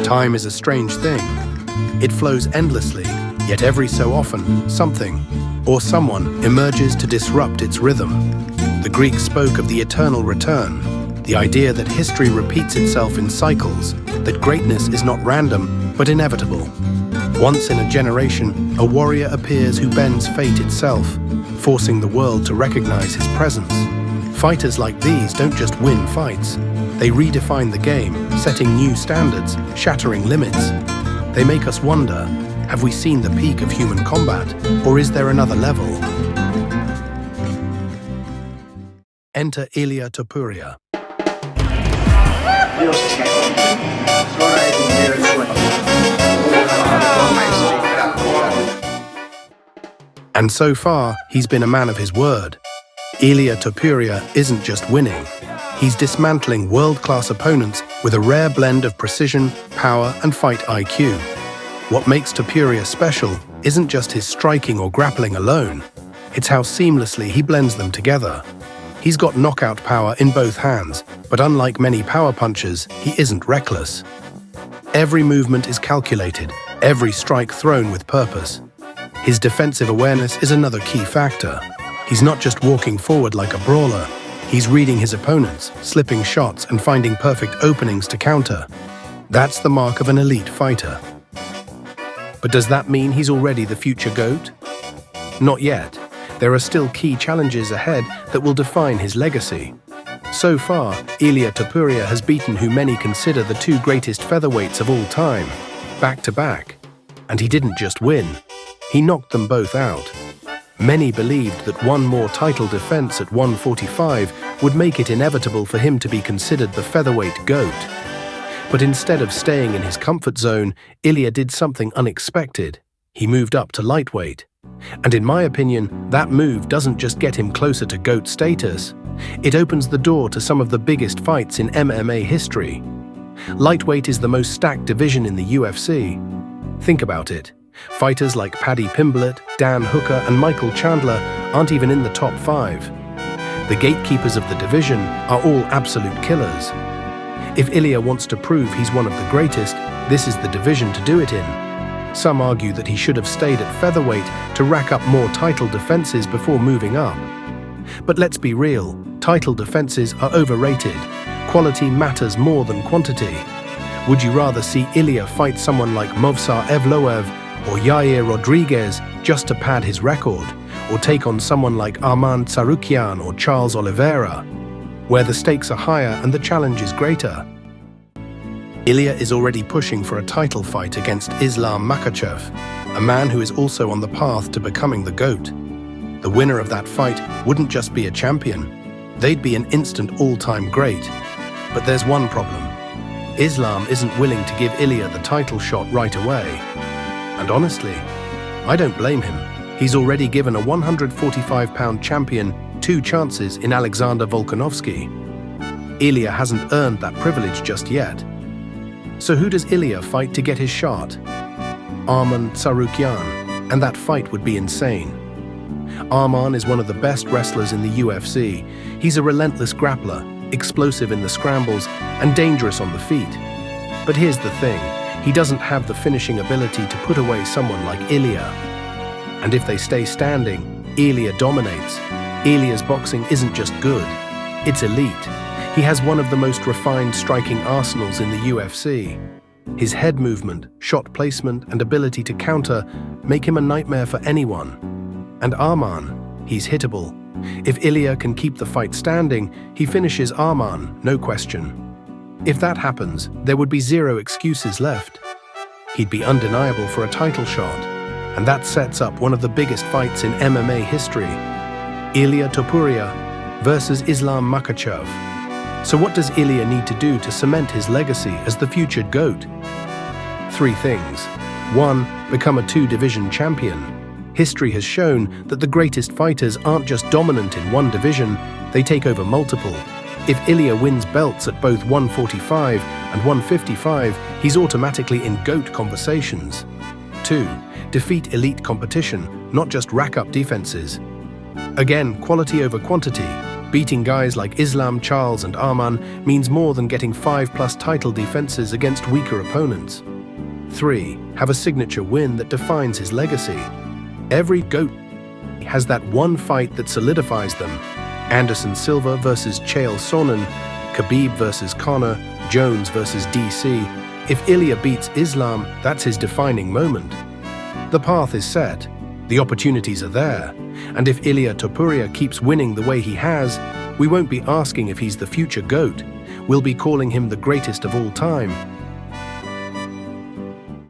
Time is a strange thing. It flows endlessly, yet every so often, something or someone emerges to disrupt its rhythm. The Greeks spoke of the eternal return, the idea that history repeats itself in cycles, that greatness is not random, but inevitable. Once in a generation, a warrior appears who bends fate itself, forcing the world to recognize his presence. Fighters like these don't just win fights. They redefine the game, setting new standards, shattering limits. They make us wonder, have we seen the peak of human combat, or is there another level? Enter Ilia Topuria. And so far, he's been a man of his word. Ilia Topuria isn't just winning. He's dismantling world-class opponents with a rare blend of precision, power, and fight IQ. What makes Topuria special isn't just his striking or grappling alone. It's how seamlessly he blends them together. He's got knockout power in both hands, but unlike many power punchers, he isn't reckless. Every movement is calculated, every strike thrown with purpose. His defensive awareness is another key factor. He's not just walking forward like a brawler. He's reading his opponents, slipping shots, and finding perfect openings to counter. That's the mark of an elite fighter. But does that mean he's already the future GOAT? Not yet. There are still key challenges ahead that will define his legacy. So far, Ilia Topuria has beaten who many consider the two greatest featherweights of all time, back to back. And he didn't just win. He knocked them both out. Many believed that one more title defense at 145 would make it inevitable for him to be considered the featherweight GOAT. But instead of staying in his comfort zone, Ilia did something unexpected. He moved up to lightweight. And in my opinion, that move doesn't just get him closer to GOAT status. It opens the door to some of the biggest fights in MMA history. Lightweight is the most stacked division in the UFC. Think about it. Fighters like Paddy Pimblett, Dan Hooker, and Michael Chandler aren't even in the top 5. The gatekeepers of the division are all absolute killers. If Ilia wants to prove he's one of the greatest, this is the division to do it in. Some argue that he should have stayed at featherweight to rack up more title defenses before moving up. But let's be real, title defenses are overrated. Quality matters more than quantity. Would you rather see Ilia fight someone like Movsar Evloev or Yair Rodriguez just to pad his record, or take on someone like Arman Tsarukyan or Charles Oliveira, where the stakes are higher and the challenge is greater? Ilia is already pushing for a title fight against Islam Makhachev, a man who is also on the path to becoming the GOAT. The winner of that fight wouldn't just be a champion, they'd be an instant all-time great. But there's one problem. Islam isn't willing to give Ilia the title shot right away. And honestly, I don't blame him. He's already given a 145-pound champion 2 chances in Alexander Volkanovski. Ilia hasn't earned that privilege just yet. So who does Ilia fight to get his shot? Arman Tsarukyan, and that fight would be insane. Arman is one of the best wrestlers in the UFC. He's a relentless grappler, explosive in the scrambles, and dangerous on the feet. But here's the thing. He doesn't have the finishing ability to put away someone like Ilia. And if they stay standing, Ilia dominates. Ilia's boxing isn't just good, it's elite. He has one of the most refined striking arsenals in the UFC. His head movement, shot placement, and ability to counter make him a nightmare for anyone. And Arman, he's hittable. If Ilia can keep the fight standing, he finishes Arman, no question. If that happens, there would be 0 excuses left. He'd be undeniable for a title shot, and that sets up one of the biggest fights in MMA history. Ilia Topuria versus Islam Makhachev. So what does Ilia need to do to cement his legacy as the future GOAT? 3 things. 1. Become a 2-division champion. History has shown that the greatest fighters aren't just dominant in one division, they take over multiple. If Ilia wins belts at both 145 and 155, he's automatically in GOAT conversations. 2. Defeat elite competition, not just rack up defenses. Again, quality over quantity. Beating guys like Islam, Charles, and Arman means more than getting 5+ title defenses against weaker opponents. 3. Have a signature win that defines his legacy. Every GOAT has that one fight that solidifies them. Anderson Silva versus Chael Sonnen, Khabib versus Conor, Jones versus DC. If Ilia beats Islam, that's his defining moment. The path is set, the opportunities are there, and if Ilia Topuria keeps winning the way he has, we won't be asking if he's the future GOAT. We'll be calling him the greatest of all time.